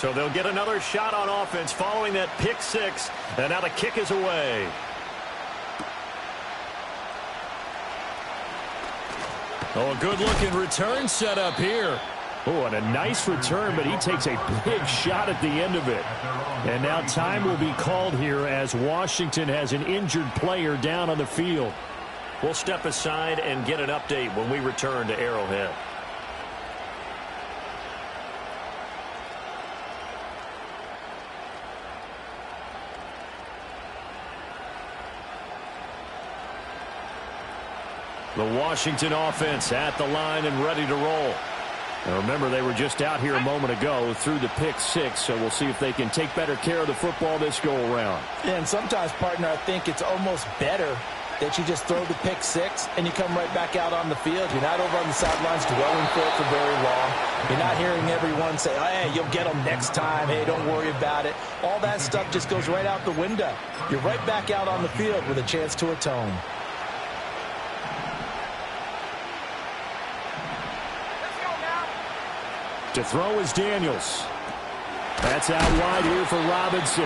So they'll get another shot on offense following that pick six. And now the kick is away. Oh, a good-looking return set up here. Oh, and a nice return, but he takes a big shot at the end of it. And now time will be called here as Washington has an injured player down on the field. We'll step aside and get an update when we return to Arrowhead. The Washington offense at the line and ready to roll. Now remember, they were just out here a moment ago through the pick six, so we'll see if they can take better care of the football this go-around. And sometimes, partner, I think it's almost better that you just throw the pick six and you come right back out on the field. You're not over on the sidelines dwelling for very long. You're not hearing everyone say, hey, you'll get them next time. Hey, don't worry about it. All that stuff just goes right out the window. You're right back out on the field with a chance to atone. To throw is Daniels. That's out wide here for Robinson.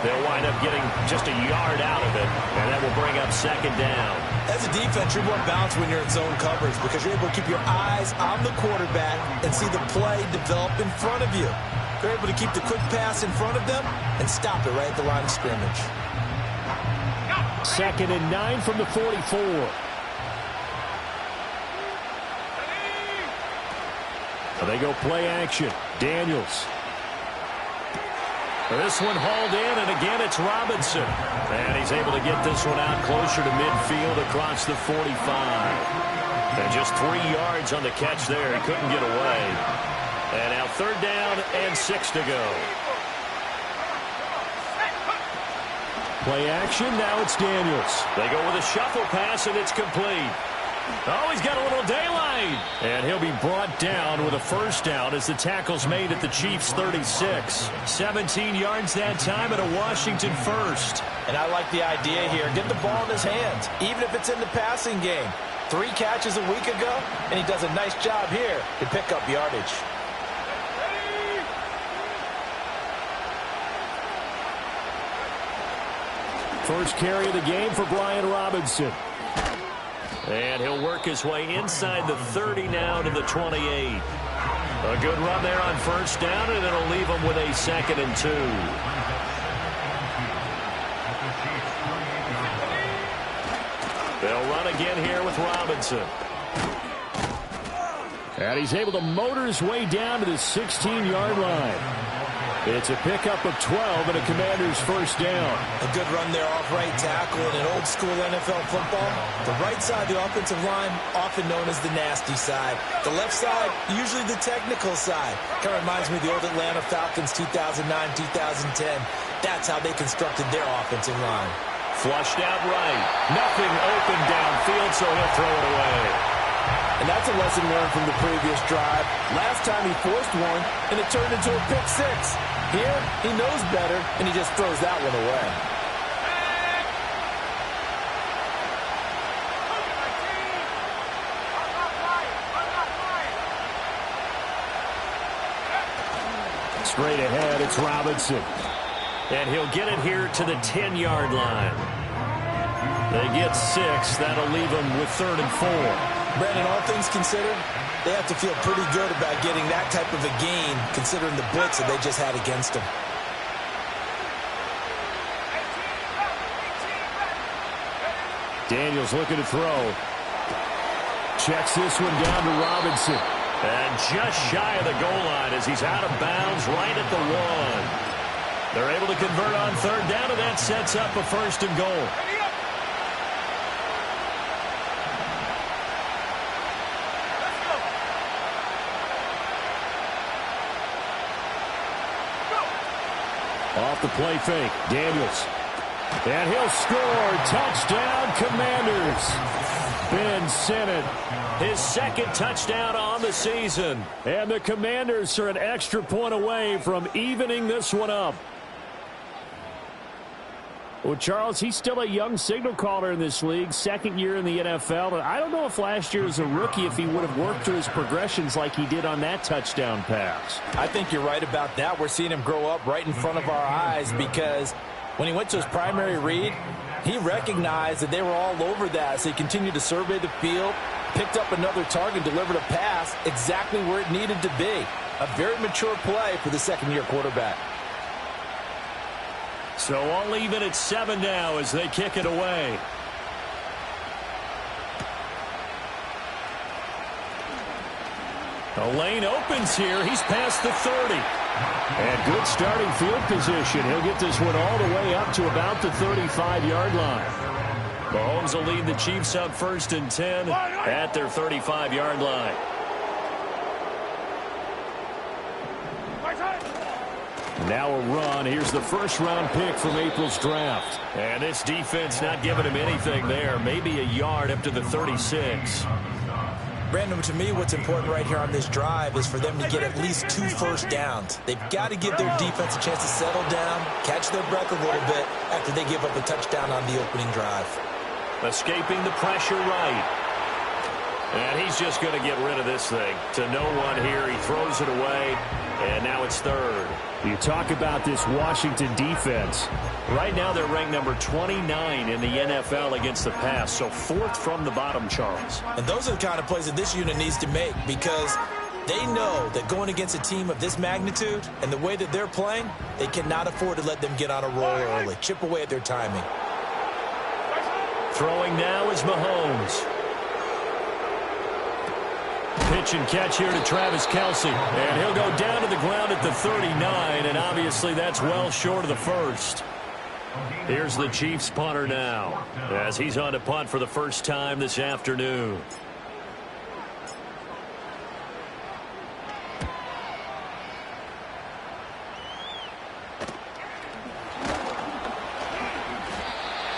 They'll wind up getting just a yard out of it, and that will bring up second down. As a defense, you're more balanced when you're in zone coverage because you're able to keep your eyes on the quarterback and see the play develop in front of you. You're able to keep the quick pass in front of them and stop it right at the line of scrimmage. 2nd and 9 from the 44. They go play action. Daniels. This one hauled in, and again it's Robinson. And he's able to get this one out closer to midfield across the 45. And just 3 yards on the catch there. He couldn't get away. And now 3rd down and 6 to go. Play action. Now it's Daniels. They go with a shuffle pass, and it's complete. Oh, he's got a little daylight. And he'll be brought down with a first down as the tackle's made at the Chiefs' 36. 17 yards that time and a Washington first. And I like the idea here. Get the ball in his hands, even if it's in the passing game. 3 catches a week ago, and he does a nice job here to pick up yardage. First carry of the game for Brian Robinson. And he'll work his way inside the 30 now to the 28. A good run there on first down, and it'll leave him with a 2nd and 2. They'll run again here with Robinson. And he's able to motor his way down to the 16-yard line. It's a pickup of 12 and a Commander's first down. A good run there off right tackle in an old-school NFL football. The right side of the offensive line, often known as the nasty side. The left side, usually the technical side. Kind of reminds me of the old Atlanta Falcons 2009-2010. That's how they constructed their offensive line. Flushed out right. Nothing open downfield, so he'll throw it away. And that's a lesson learned from the previous drive. Last time he forced one, and it turned into a pick six. Here, he knows better, and he just throws that one away. Straight ahead, it's Robinson. And he'll get it here to the 10-yard line. They get 6. That'll leave them with 3rd and 4. Brandon, all things considered, they have to feel pretty good about getting that type of a gain, considering the blitz that they just had against them. Daniels looking to throw. Checks this one down to Robinson. And just shy of the goal line as he's out of bounds right at the 1. They're able to convert on 3rd down, and that sets up a 1st and goal. Off the play fake, Daniels. And he'll score. Touchdown, Commanders. Ben Sinnott. His 2nd touchdown on the season. And the Commanders are an extra point away from evening this one up. Well, Charles, he's still a young signal caller in this league, second year in the NFL. And I don't know if last year as a rookie if he would have worked through his progressions like he did on that touchdown pass. I think you're right about that. We're seeing him grow up right in front of our eyes because when he went to his primary read, he recognized that they were all over that. So he continued to survey the field, picked up another target, delivered a pass exactly where it needed to be. A very mature play for the second-year quarterback. So all even at 7 now as they kick it away. The lane opens here. He's past the 30. And good starting field position. He'll get this one all the way up to about the 35-yard line. Mahomes will lead the Chiefs up 1st and 10 at their 35-yard line. Now a run. Here's the first-round pick from April's draft. And this defense not giving him anything there. Maybe a yard up to the 36. Brandon, to me, what's important right here on this drive is for them to get at least 2 first downs. They've got to give their defense a chance to settle down, catch their breath a little bit after they give up a touchdown on the opening drive. Escaping the pressure right. And he's just going to get rid of this thing. To no one here. He throws it away. And now it's 3rd. You talk about this Washington defense. Right now they're ranked number 29 in the NFL against the pass. So 4th from the bottom, Charles. And those are the kind of plays that this unit needs to make because they know that going against a team of this magnitude and the way that they're playing, they cannot afford to let them get on a roll early. Chip away at their timing. Throwing now is Mahomes. Pitch and catch here to Travis Kelce. And he'll go down to the ground at the 39, and obviously that's well short of the first. Here's the Chiefs punter now as he's on to punt for the first time this afternoon.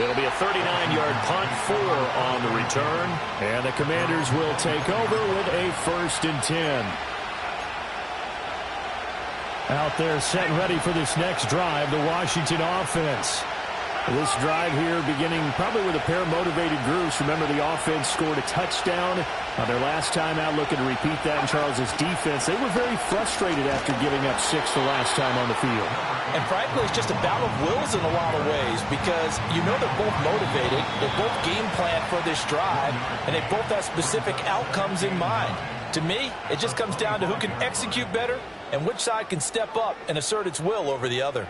It'll be a 39-yard punt, 4 on the return. And the Commanders will take over with a 1st and 10. Out there set and ready for this next drive, the Washington offense. This drive here beginning probably with a pair of motivated groups. Remember, the offense scored a touchdown on their last time out. Looking to repeat that in Charles's defense. They were very frustrated after giving up 6 the last time on the field. And frankly, it's just a battle of wills in a lot of ways because you know they're both motivated. They both game plan for this drive, and they both have specific outcomes in mind. To me, it just comes down to who can execute better and which side can step up and assert its will over the other.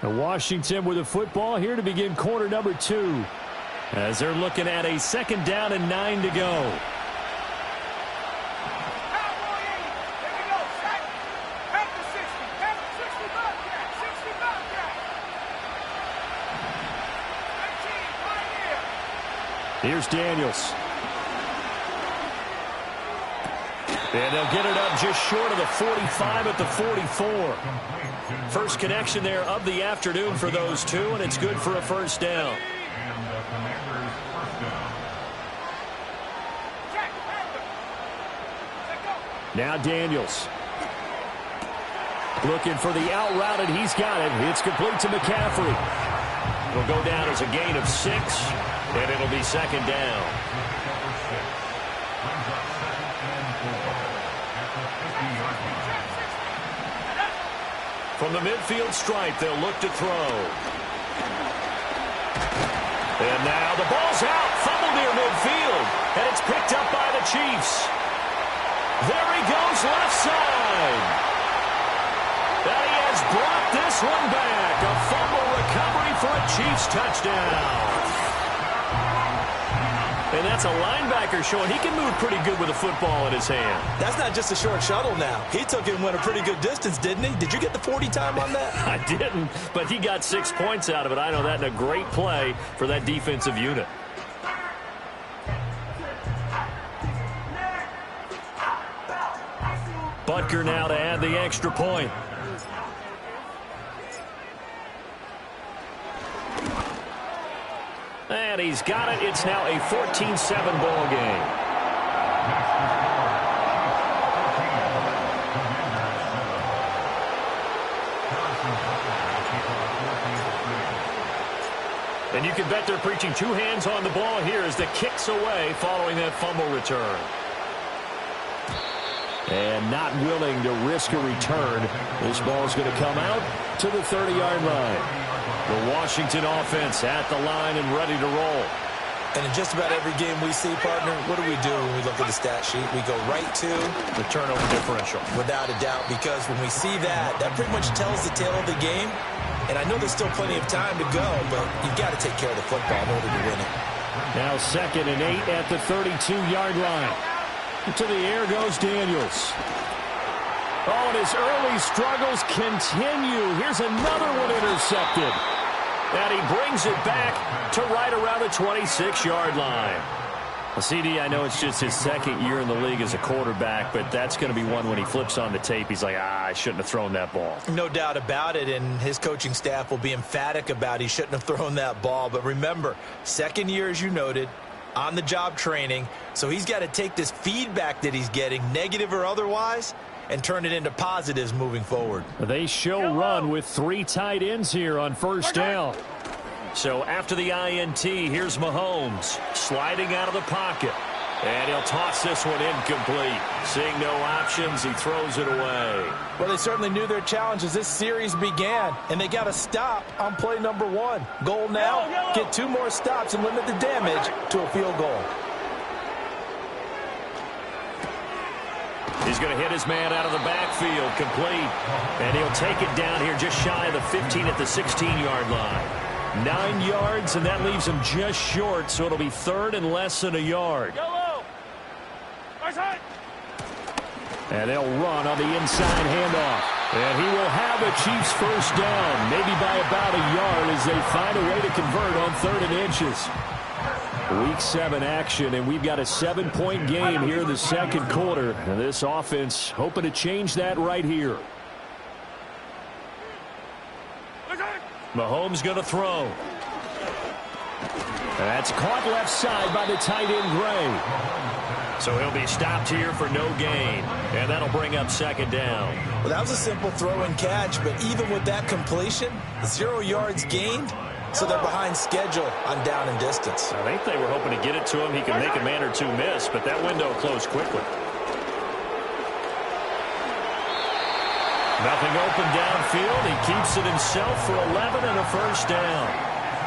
And Washington with a football here to begin quarter number 2. As they're looking at a 2nd down and 9 to go. Here's Daniels. And they'll get it up just short of the 45 at the 44. First connection there of the afternoon for those two, and it's good for a 1st down. Now Daniels. Looking for the out route, and he's got it. It's complete to McCaffrey. It'll go down as a gain of 6, and it'll be 2nd down. From the midfield stripe, they'll look to throw. And now the ball's out. Fumble near midfield. And it's picked up by the Chiefs. There he goes left side. And he has brought this one back. A fumble recovery for a Chiefs touchdown. And that's a linebacker showing he can move pretty good with a football in his hand. That's not just a short shuttle now. He took it and went a pretty good distance, didn't he? Did you get the 40 time on that? I didn't, but he got 6 points out of it. I know that in a great play for that defensive unit. Butker now to add the extra point. And he's got it. It's now a 14-7 ball game. And you can bet they're preaching two hands on the ball here as the kick's away following that fumble return. And not willing to risk a return. This ball's going to come out to the 30-yard line. The Washington offense at the line and ready to roll. And in just about every game we see, partner, what do when we look at the stat sheet? We go right to the turnover differential. Without a doubt, because when we see that, that pretty much tells the tale of the game. And I know there's still plenty of time to go, but you've got to take care of the football in order to win it. Now 2nd and 8 at the 32-yard line. To the air goes Daniels. Oh, and his early struggles continue. Here's another one intercepted. And he brings it back to right around the 26-yard line. Well, CD, I know it's just his second year in the league as a quarterback, but that's going to be one when he flips on the tape. He's like, I shouldn't have thrown that ball. No doubt about it, and his coaching staff will be emphatic about he shouldn't have thrown that ball. But remember, second year, as you noted, on-the-job training, so he's got to take this feedback that he's getting, negative or otherwise, and turn it into positives moving forward. They show run with 3 tight ends here on first down. So after the INT, here's Mahomes sliding out of the pocket. And he'll toss this one incomplete. Seeing no options, he throws it away. Well, they certainly knew their challenge as this series began, and they got to stop on play number 1. Goal now, get 2 more stops and limit the damage to a field goal. He's going to hit his man out of the backfield, complete. And he'll take it down here just shy of the 15 at the 16-yard line. 9 yards, and that leaves him just short, so it'll be 3rd and less than a yard. And they'll run on the inside handoff. And he will have the Chiefs first down, maybe by about a yard as they find a way to convert on 3rd and inches. Week 7 action, and we've got a 7-point game here in the second quarter. And this offense hoping to change that right here. Mahomes going to throw. That's caught left side by the tight end Gray. So he'll be stopped here for no gain. And that'll bring up 2nd down. Well, that was a simple throw and catch, but even with that completion, 0 yards gained. So they're behind schedule on down and distance. I think they were hoping to get it to him. He could make a man or two miss, but that window closed quickly. Nothing open downfield. He keeps it himself for 11 and a first down.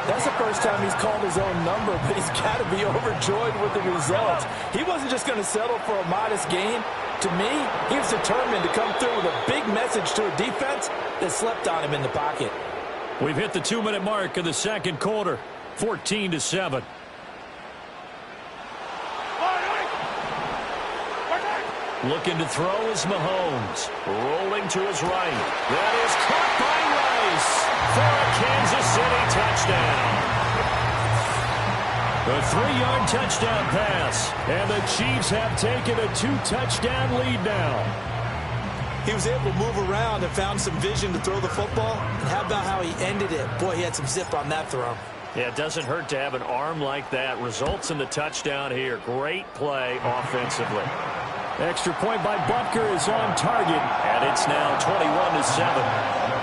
That's the first time he's called his own number, but he's got to be overjoyed with the results. He wasn't just going to settle for a modest gain. To me, he was determined to come through with a big message to a defense that slept on him in the pocket. We've hit the 2-minute mark of the second quarter, 14-7. Looking to throw is Mahomes. Rolling to his right. That is caught by Rice for a Kansas City touchdown. The 3-yard touchdown pass. And the Chiefs have taken a 2-touchdown lead now. He was able to move around and found some vision to throw the football. And how about how he ended it? Boy, he had some zip on that throw. Yeah, it doesn't hurt to have an arm like that. Results in the touchdown here. Great play offensively. Extra point by Butker is on target. And it's now 21-7.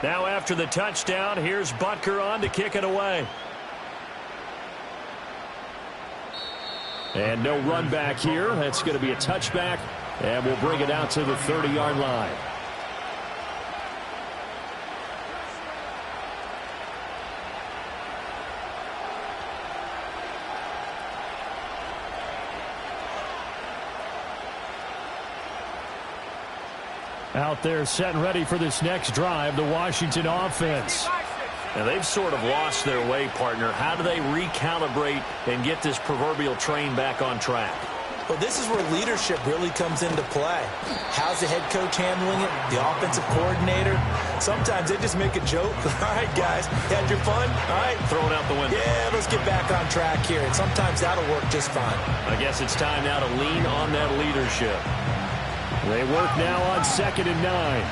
Now after the touchdown, here's Butker on to kick it away. And no run back here. That's going to be a touchback. And we'll bring it out to the 30-yard line. Out there set and ready for this next drive, the Washington offense. And they've sort of lost their way, partner. How do they recalibrate and get this proverbial train back on track? Well, this is where leadership really comes into play. How's the head coach handling it? The offensive coordinator? Sometimes they just make a joke. All right, guys, you had your fun? All right. Throw it out the window. Yeah, let's get back on track here. And sometimes that'll work just fine. I guess it's time now to lean on that leadership. They work now on 2nd and 9.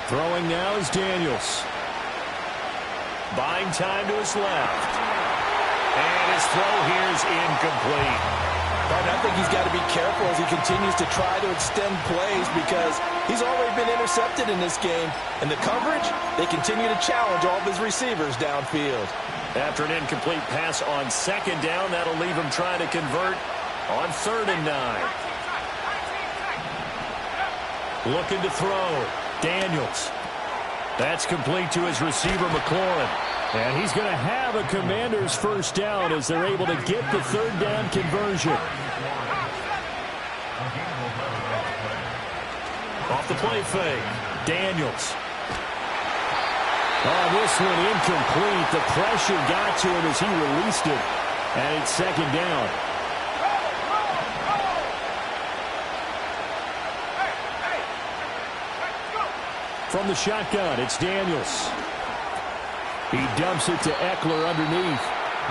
Throwing now is Daniels. Buying time to his left. And his throw here is incomplete. I think he's got to be careful as he continues to try to extend plays because he's already been intercepted in this game. And the coverage, they continue to challenge all of his receivers downfield. After an incomplete pass on second down, that'll leave him trying to convert on 3rd and 9. Looking to throw. Daniels. That's complete to his receiver, McLaurin. And he's going to have a Commanders first down as they're able to get the 3rd down conversion. Off the play fake. Daniels. Oh, this one incomplete. The pressure got to him as he released it. And it's 2nd down. From the shotgun, it's Daniels. He dumps it to Eckler underneath.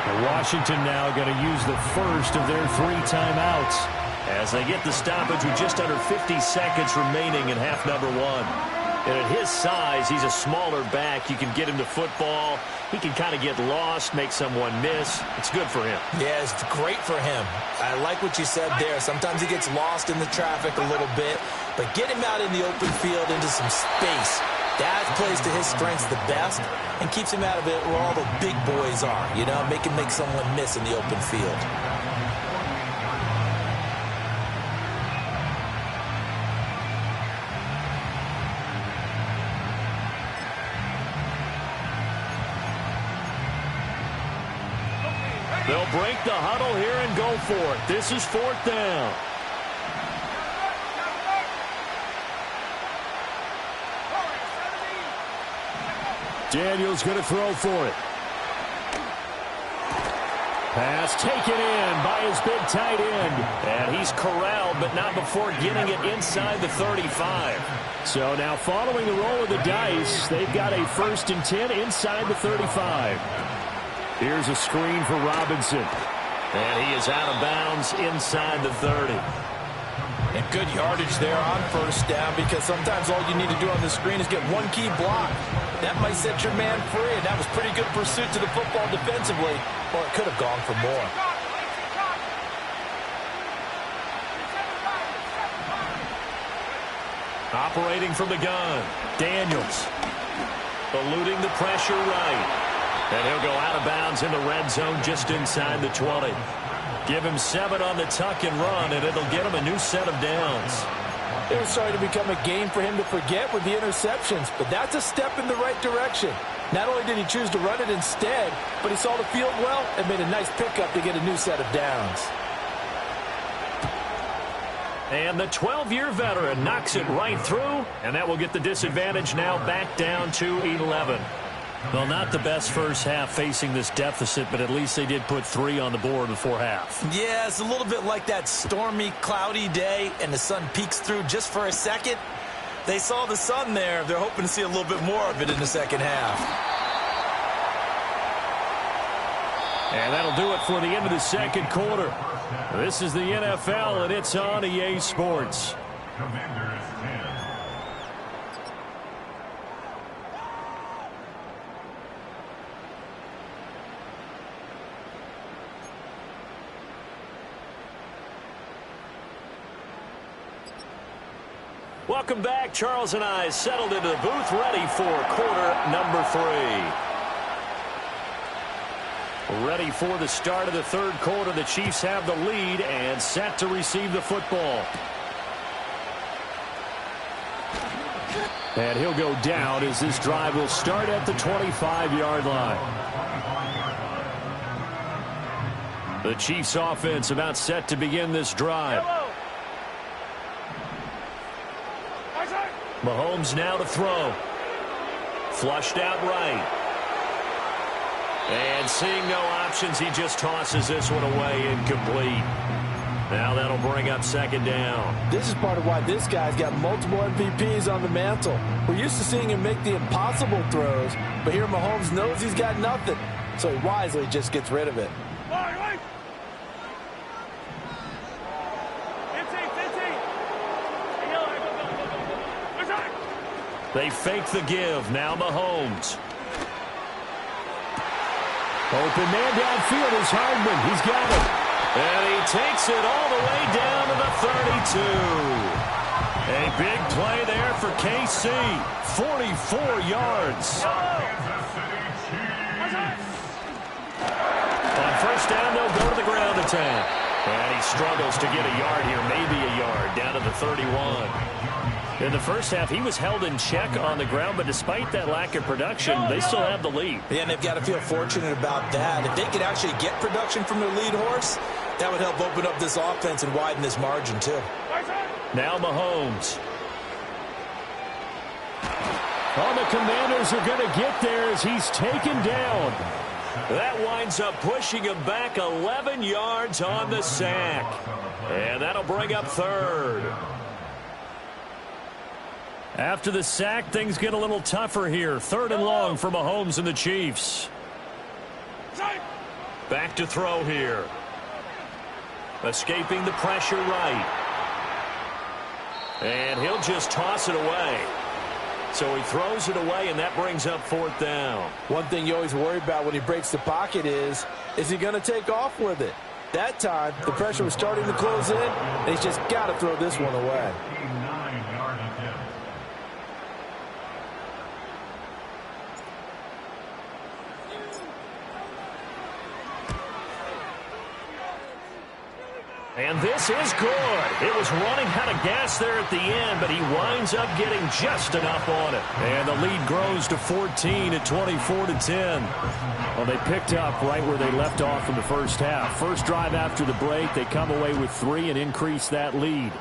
And Washington now going to use the first of their 3 timeouts. As they get the stoppage with just under 50 seconds remaining in half number 1. And at his size, he's a smaller back. You can get him to football. He can kind of get lost, make someone miss. It's good for him. Yeah, it's great for him. I like what you said there. Sometimes he gets lost in the traffic a little bit. But get him out in the open field into some space. That plays to his strengths the best and keeps him out of it where all the big boys are. You know, make him make someone miss in the open field. They'll break the huddle here and go for it. This is 4th down. Daniels going to throw for it. Pass taken in by his big tight end. And he's corralled, but not before getting it inside the 35. So now following the roll of the dice, they've got a 1st and 10 inside the 35. Here's a screen for Robinson. And he is out of bounds inside the 30. And good yardage there on 1st down because sometimes all you need to do on the screen is get one key block. That might set your man free, and that was pretty good pursuit to the football defensively, or it could have gone for more. Operating from the gun, Daniels. Eluding the pressure right. And he'll go out of bounds in the red zone just inside the 20. Give him 7 on the tuck and run, and it'll get him a new set of downs. It was starting to become a game for him to forget with the interceptions, but that's a step in the right direction. Not only did he choose to run it instead, but he saw the field well and made a nice pickup to get a new set of downs. And the 12-year veteran knocks it right through, and that will get the disadvantage now back down to 11. Well, not the best first half facing this deficit, but at least they did put 3 on the board before half. Yeah, it's a little bit like that stormy, cloudy day, and the sun peeks through just for a second. They saw the sun there. They're hoping to see a little bit more of it in the second half. And that'll do it for the end of the second quarter. This is the NFL, and it's on EA Sports. Welcome back. Charles and I settled into the booth, ready for quarter number 3. Ready for the start of the third quarter. The Chiefs have the lead and set to receive the football. And he'll go down as this drive will start at the 25-yard line. The Chiefs offense about set to begin this drive. Mahomes now to throw. Flushed out right. And seeing no options, he just tosses this one away, incomplete. Now that'll bring up second down. This is part of why this guy's got multiple MVPs on the mantle. We're used to seeing him make the impossible throws, but here Mahomes knows he's got nothing, so he wisely just gets rid of it. They fake the give. Now Mahomes. Open man downfield is Hardman. He's got it. And he takes it all the way down to the 32. A big play there for KC. 44 yards. On first down, they'll go to the ground attack. And he struggles to get a yard here, maybe a yard, down to the 31. In the first half, he was held in check on the ground, but despite that lack of production, they still have the lead. Yeah, and they've got to feel fortunate about that. If they could actually get production from their lead horse, that would help open up this offense and widen this margin, too. Now Mahomes. Oh, the Commanders are going to get there as he's taken down. That winds up pushing him back 11 yards on the sack. And that'll bring up third. After the sack, things get a little tougher here. 3rd and long for Mahomes and the Chiefs. Back to throw here. Escaping the pressure right. And he'll just toss it away. So he throws it away, and that brings up 4th down. One thing you always worry about when he breaks the pocket is he going to take off with it? That time, the pressure was starting to close in, and he's just got to throw this one away. And this is good. It was running out of gas there at the end, but he winds up getting just enough on it. And the lead grows to 14 at 24-10. Well, they picked up right where they left off in the first half. First drive after the break, they come away with 3 and increase that lead.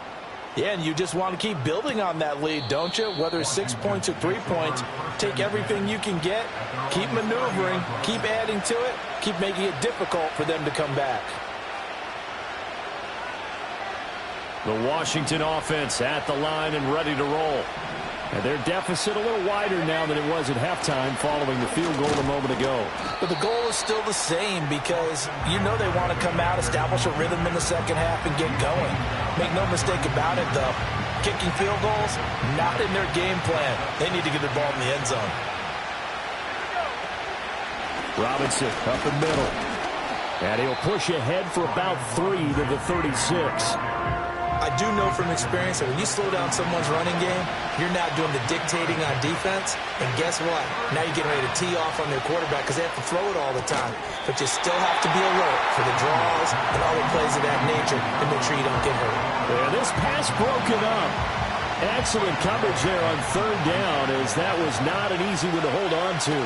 Yeah, and you just want to keep building on that lead, don't you? Whether it's 6 points or 3 points, take everything you can get, keep maneuvering, keep adding to it, keep making it difficult for them to come back. The Washington offense at the line and ready to roll. And their deficit a little wider now than it was at halftime following the field goal a moment ago. But the goal is still the same because you know they want to come out, establish a rhythm in the second half, and get going. Make no mistake about it, though. Kicking field goals, not in their game plan. They need to get the ball in the end zone. Robinson up the middle. And he'll push ahead for about 3 to the 36. I do know from experience that when you slow down someone's running game, you're not doing the dictating on defense. And guess what? Now you're getting ready to tee off on their quarterback because they have to throw it all the time. But you still have to be alert for the draws and other plays of that nature to make sure you don't get hurt. Yeah, this pass broken up. Excellent coverage there on 3rd down as that was not an easy one to hold on to.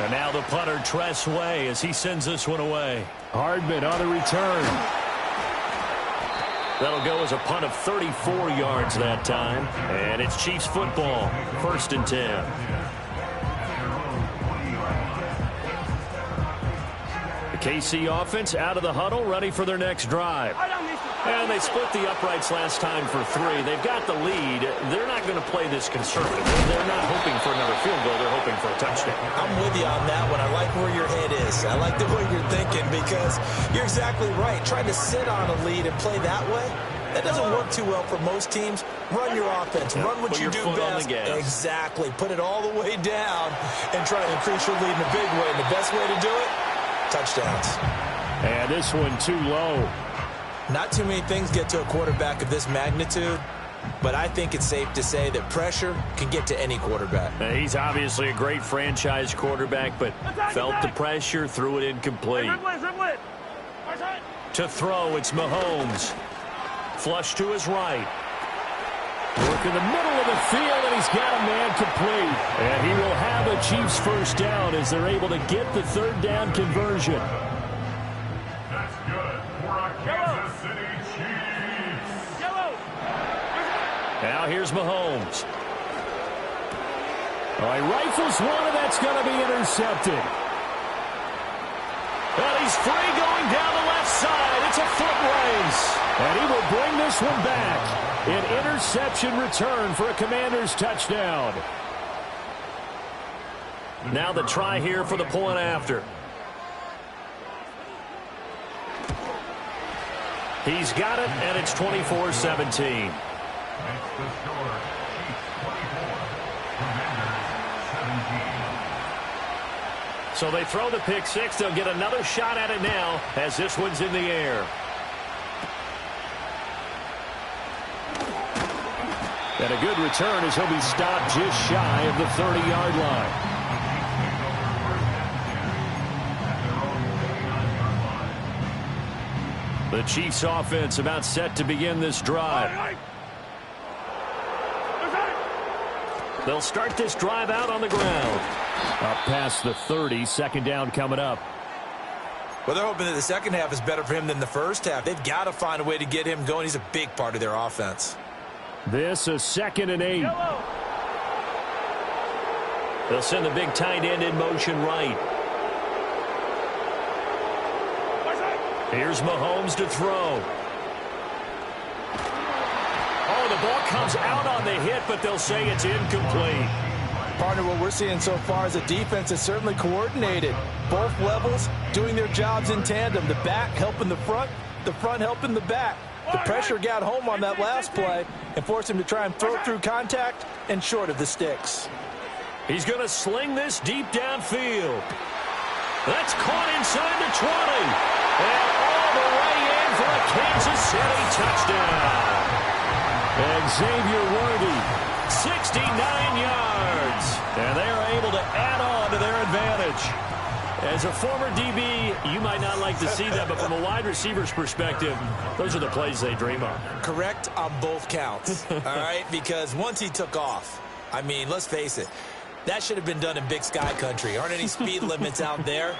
And now the punter, Tress Way, as he sends this one away. Hardman on the return. That'll go as a punt of 34 yards that time. And it's Chiefs football, 1st and 10. The KC offense out of the huddle, ready for their next drive. And they split the uprights last time for 3. They've got the lead. They're not going to play this conservative. They're not hoping for another field goal. They're hoping for a touchdown. I'm with you on that one. I like where your head is. I like the way you're thinking because you're exactly right. Trying to sit on a lead and play that way, that doesn't work too well for most teams. Run your offense. Run what you do best. Exactly. Put it all the way down and try to increase your lead in a big way. And the best way to do it, touchdowns. And this one too low. Not too many things get to a quarterback of this magnitude, but I think it's safe to say that pressure can get to any quarterback. He's obviously a great franchise quarterback, but felt the pressure, threw it incomplete. To throw, it's Mahomes. Flush to his right. Work in the middle of the field, and he's got a man complete. And he will have a Chiefs first down as they're able to get the 3rd down conversion. That's good for our Kansas City Chiefs. Now here's Mahomes. All right, rifles one, and that's going to be intercepted. And he's free going down the left side. It's a foot race. And he will bring this one back. An interception return for a Commanders touchdown. Now the try here for the point after. He's got it, and it's 24-17. So they throw the pick six. They'll get another shot at it now as this one's in the air. And a good return as he'll be stopped just shy of the 30-yard line. The Chiefs offense about set to begin this drive. They'll start this drive out on the ground. Up past the 30, second down coming up. Well, they're hoping that the second half is better for him than the first half. They've got to find a way to get him going. He's a big part of their offense. This is 2nd and 8. They'll send the big tight end in motion right. Here's Mahomes to throw. Oh, the ball comes out on the hit, but they'll say it's incomplete. Partner, what we're seeing so far is a defense is certainly coordinated. Both levels doing their jobs in tandem. The back helping the front helping the back. The pressure got home on that last play and forced him to try and throw through contact and short of the sticks. He's going to sling this deep downfield. That's caught inside the 20. And all the way in for a Kansas City touchdown. And Xavier Worthy, 69 yards. And they are able to add on to their advantage. As a former DB, you might not like to see that, but from a wide receiver's perspective, those are the plays they dream of. Correct on both counts, all right? Because once he took off, I mean, let's face it, that should have been done in Big Sky Country. Aren't any speed limits out there?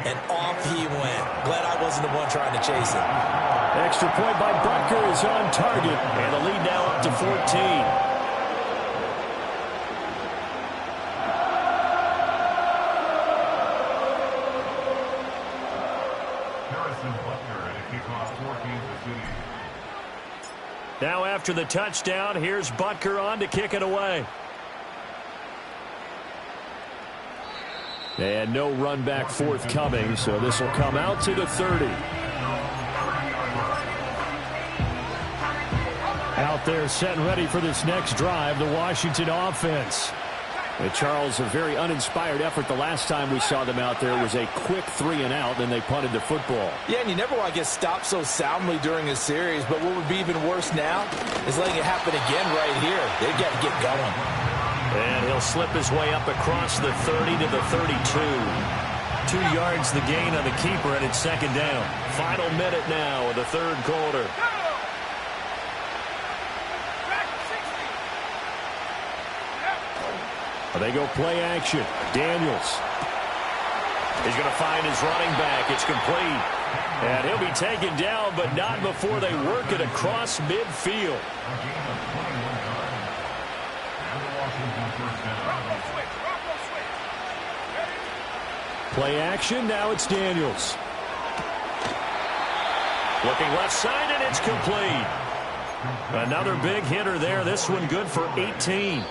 And off he went. Glad I wasn't the one trying to chase him. Extra point by Butker is on target. And the lead now up to 14. Now after the touchdown, here's Butker on to kick it away. And no run back forthcoming, so this will come out to the 30. Out there set and ready for this next drive, the Washington offense. Charles, a very uninspired effort the last time we saw them out there was a quick 3-and-out, then they punted the football. Yeah, and you never want to get stopped so soundly during a series, but what would be even worse now is letting it happen again right here. They've got to get going. And he'll slip his way up across the 30 to the 32. 2 yards the gain on the keeper, and it's second down. Final minute now of the third quarter. They go play action. Daniels. He's going to find his running back. It's complete. And he'll be taken down, but not before they work it across midfield. Play action. Now it's Daniels. Looking left side, and it's complete. Another big hitter there. This one good for 18.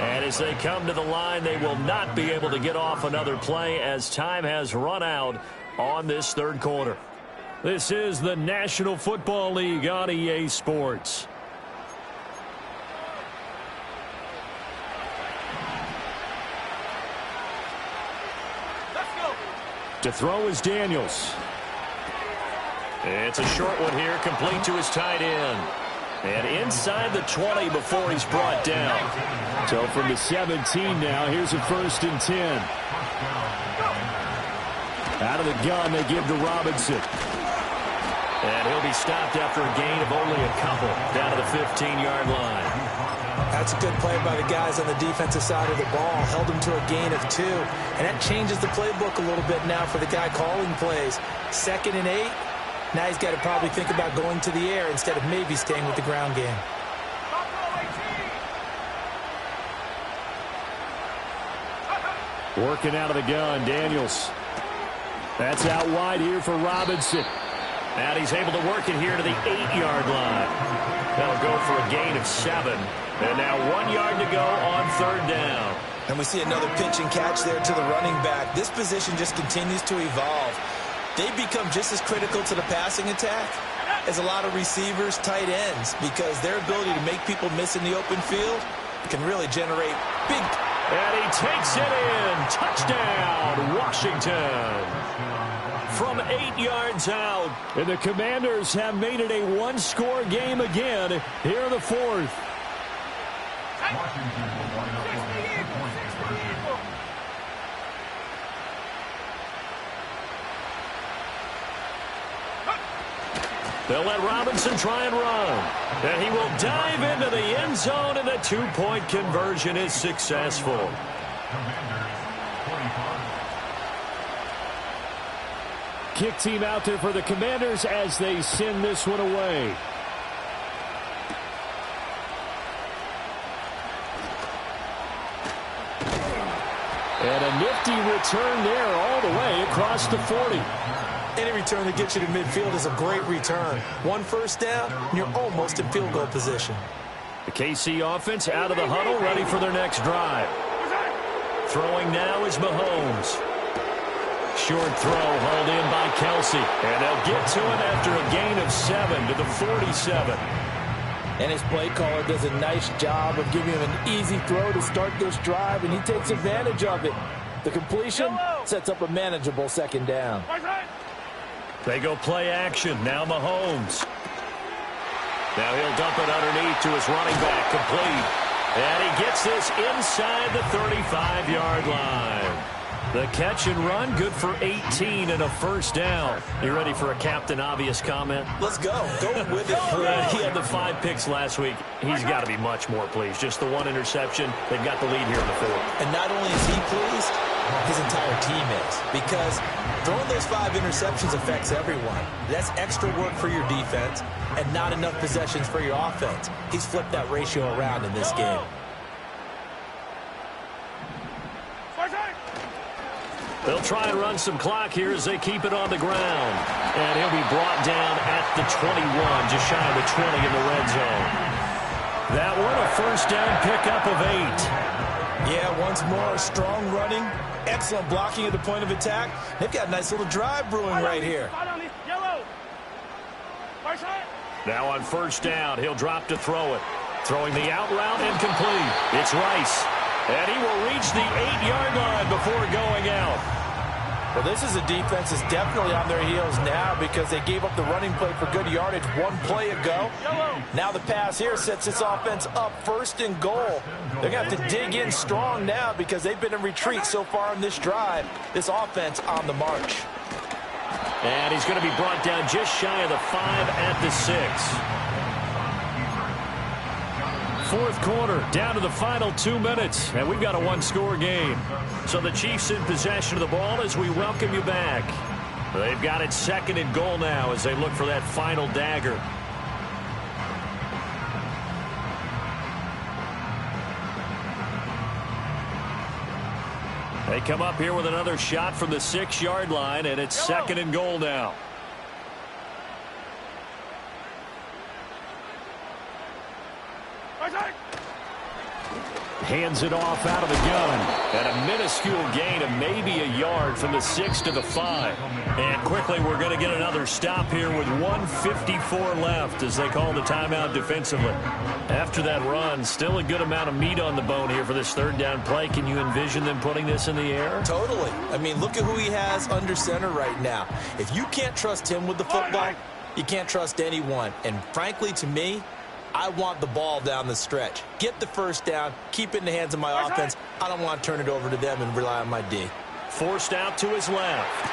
And as they come to the line, they will not be able to get off another play as time has run out on this third quarter. This is the National Football League on EA Sports. To throw is Daniels. It's a short one here, complete to his tight end. And inside the 20 before he's brought down. So from the 17 now, here's a 1st and 10. Out of the gun, they give to Robinson. And he'll be stopped after a gain of only a couple down to the 15-yard line. That's a good play by the guys on the defensive side of the ball. Held him to a gain of 2. And that changes the playbook a little bit now for the guy calling plays. 2nd and 8. Now he's got to probably think about going to the air instead of maybe staying with the ground game. Working out of the gun, Daniels. That's out wide here for Robinson. And he's able to work it here to the 8-yard line. That'll go for a gain of 7. And now 1 yard to go on third down. And we see another pitch and catch there to the running back. This position just continues to evolve. They become just as critical to the passing attack as a lot of receivers, tight ends, because their ability to make people miss in the open field can really generate big And he takes it in. Touchdown, Washington. From 8 yards out. And the Commanders have made it a one-score game again here in the fourth. They'll let Robinson try and run. And he will dive into the end zone, and the two-point conversion is successful. Kick team out there for the Commanders as they send this one away. And a nifty return there all the way across the 40. Any return that gets you to midfield is a great return. One first down, and you're almost in field goal position. The KC offense out of the huddle, ready for their next drive. Throwing now is Mahomes. Short throw hauled in by Kelsey. And they'll get to him after a gain of 7 to the 47. And his play caller does a nice job of giving him an easy throw to start this drive, and he takes advantage of it. The completion sets up a manageable second down. They go play action. Now Mahomes. Now he'll dump it underneath to his running back. Complete. And he gets this inside the 35-yard line. The catch and run, good for 18 and a first down. You ready for a Captain Obvious comment? Let's go. Go with it. He had the 5 picks last week. He's got to be much more pleased. Just the one interception. They've got the lead here in the fourth. And not only is he pleased, his entire team is. Because throwing those 5 interceptions affects everyone. That's extra work for your defense and not enough possessions for your offense. He's flipped that ratio around in this game. They'll try and run some clock here as they keep it on the ground. And he'll be brought down at the 21, just shy of the 20 in the red zone. That one, a first down pickup of 8. Yeah, once more, strong running, excellent blocking at the point of attack. They've got a nice little drive brewing right here. Now on first down, he'll drop to throw it. Throwing the out route incomplete. It's Rice. And he will reach the 8-yard line before going out. Well, this is a defense that's definitely on their heels now because they gave up the running play for good yardage one play ago. Now the pass here sets this offense up first and goal. They're going to have to dig in strong now because they've been in retreat so far in this drive. This offense on the march. And he's going to be brought down just shy of the 5 at the 6. Fourth quarter, down to the final 2 minutes, and we've got a one-score game. So the Chiefs in possession of the ball as we welcome you back. They've got it second and goal now as they look for that final dagger. They come up here with another shot from the 6-yard line, and it's second and goal now. Hands it off out of the gun. And a minuscule gain of maybe a yard from the 6 to the 5. And quickly we're going to get another stop here with 1:54 left as they call the timeout defensively. After that run, still a good amount of meat on the bone here for this third down play. Can you envision them putting this in the air? Totally. I mean, look at who he has under center right now. If you can't trust him with the football, you can't trust anyone. And frankly, to me, I want the ball down the stretch. Get the first down. Keep it in the hands of my offense. I don't want to turn it over to them and rely on my D. Forced out to his left.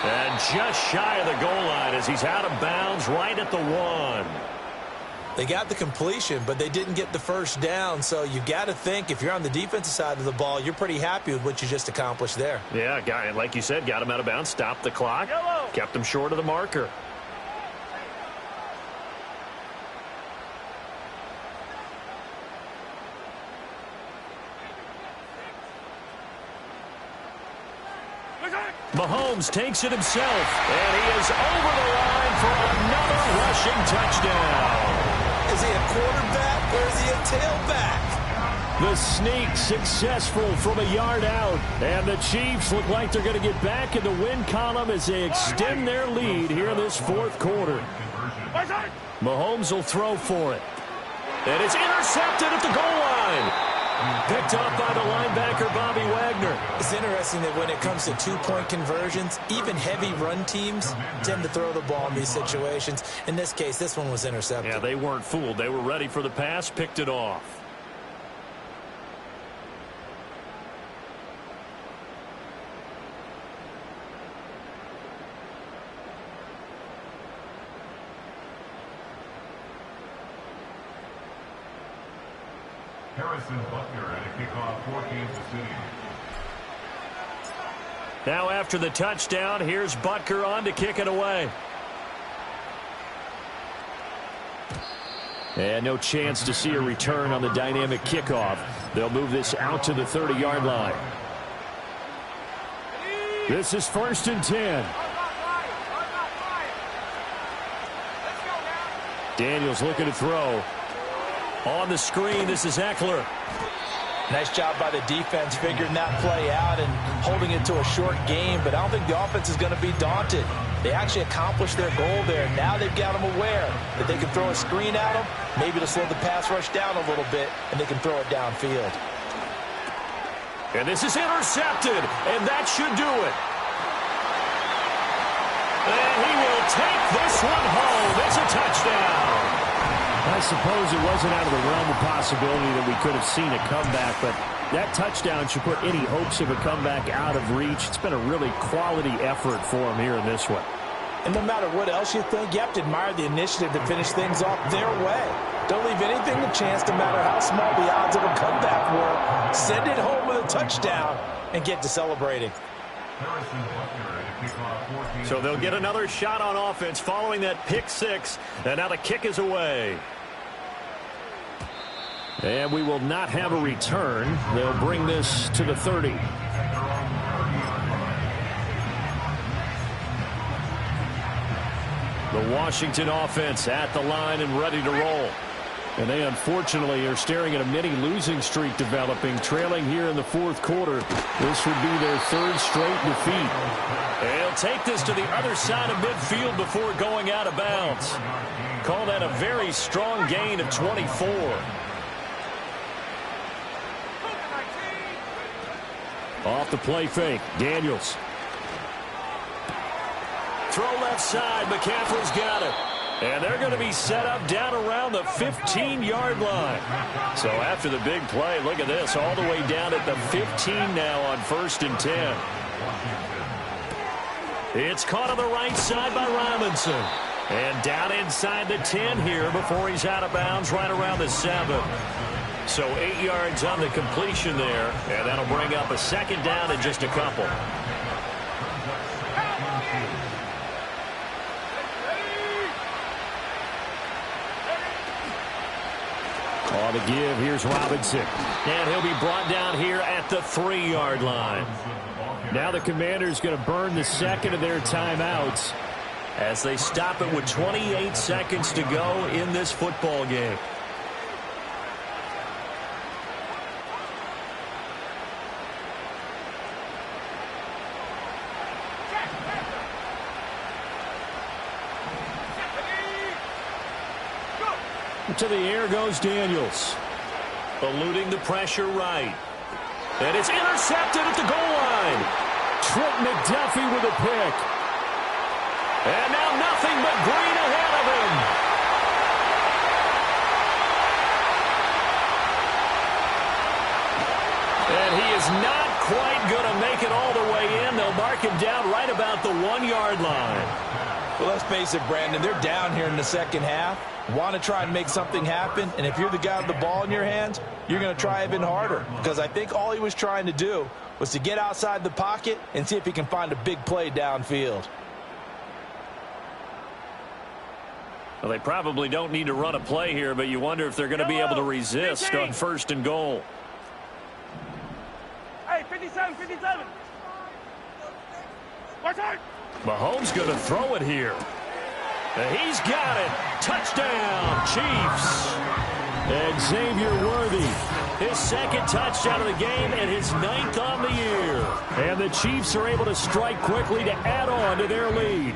And just shy of the goal line as he's out of bounds right at the 1. They got the completion, but they didn't get the first down. So you got to think if you're on the defensive side of the ball, you're pretty happy with what you just accomplished there. Yeah, like you said, got him out of bounds, stopped the clock, kept him short of the marker. Mahomes takes it himself, and he is over the line for another rushing touchdown. Is he a quarterback or is he a tailback? The sneak successful from a yard out, and the Chiefs look like they're going to get back in the win column as they extend their lead here in this fourth quarter. Mahomes will throw for it. And it's intercepted at the goal line. Picked off by the linebacker, Bobby Wagner. It's interesting that when it comes to two-point conversions, even heavy run teams tend to throw the ball in these situations. In this case, this one was intercepted. Yeah, they weren't fooled. They were ready for the pass, picked it off. Harrison Butker at a kickoff for Kansas City. Now after the touchdown, here's Butker on to kick it away. And no chance to see a return on the dynamic kickoff. They'll move this out to the 30-yard line. This is 1st and 10. Daniels looking to throw. On the screen, this is Eckler. Nice job by the defense figuring that play out and holding it to a short game, but I don't think the offense is going to be daunted. They actually accomplished their goal there. Now they've got them aware that they can throw a screen at them, maybe to slow the pass rush down a little bit, and they can throw it downfield. And this is intercepted, and that should do it. And he will take this one home. It's a touchdown. I suppose it wasn't out of the realm of possibility that we could have seen a comeback, but that touchdown should put any hopes of a comeback out of reach. It's been a really quality effort for him here in this one. And no matter what else you think, you have to admire the initiative to finish things off their way. Don't leave anything to chance, no matter how small the odds of a comeback were. Send it home with a touchdown and get to celebrating. So they'll get another shot on offense following that pick six, and now the kick is away. And we will not have a return. They'll bring this to the 30. The Washington offense at the line and ready to roll. And they unfortunately are staring at a mini losing streak developing, trailing here in the 4th quarter. This would be their 3rd straight defeat. They'll take this to the other side of midfield before going out of bounds. Call that a very strong gain of 24. Off the play fake, Daniels. Throw left side, McCaffrey's got it. And they're going to be set up down around the 15-yard line. So after the big play, look at this, all the way down at the 15 now on 1st and 10. It's caught on the right side by Robinson. And down inside the 10 here before he's out of bounds right around the 7. So 8 yards on the completion there, and that'll bring up a 2nd down in just a couple. On the give, here's Robinson. And he'll be brought down here at the 3-yard line. Now the Commanders going to burn the 2nd of their timeouts as they stop it with 28 seconds to go in this football game. To the air goes Daniels. Eluding the pressure right. And it's intercepted at the goal line. Trent McDuffie with a pick. And now nothing but green ahead of him. And he is not quite going to make it all the way in. They'll mark him down right about the 1-yard line. Well, let's face it, Brandon, they're down here in the 2nd half. Want to try and make something happen, and if you're the guy with the ball in your hands, you're going to try even harder, because I think all he was trying to do was to get outside the pocket and see if he can find a big play downfield. Well, they probably don't need to run a play here, but you wonder if they're going to be able to resist on 1st and goal. Hey, 57, 57. Watch out. Mahomes going to throw it here. And he's got it. Touchdown, Chiefs. Xavier Worthy. His 2nd touchdown of the game and his 9th on the year. And the Chiefs are able to strike quickly to add on to their lead.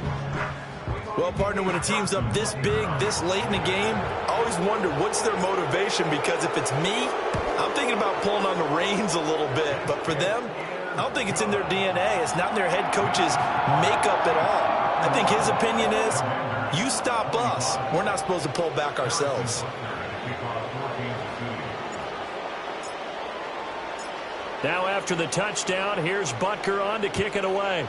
Well, partner, when a team's up this big, this late in the game, I always wonder what's their motivation, because if it's me, I'm thinking about pulling on the reins a little bit. But for them, I don't think it's in their DNA. It's not in their head coach's makeup at all. I think his opinion is, you stop us, we're not supposed to pull back ourselves. Now after the touchdown, here's Butker on to kick it away.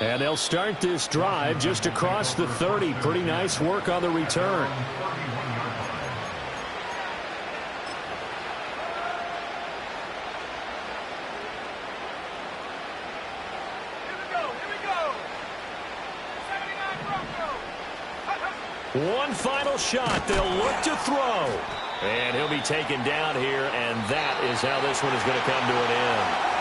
And they'll start this drive just across the 30. Pretty nice work on the return. One final shot. They'll look to throw. And he'll be taken down here, and that is how this one is going to come to an end.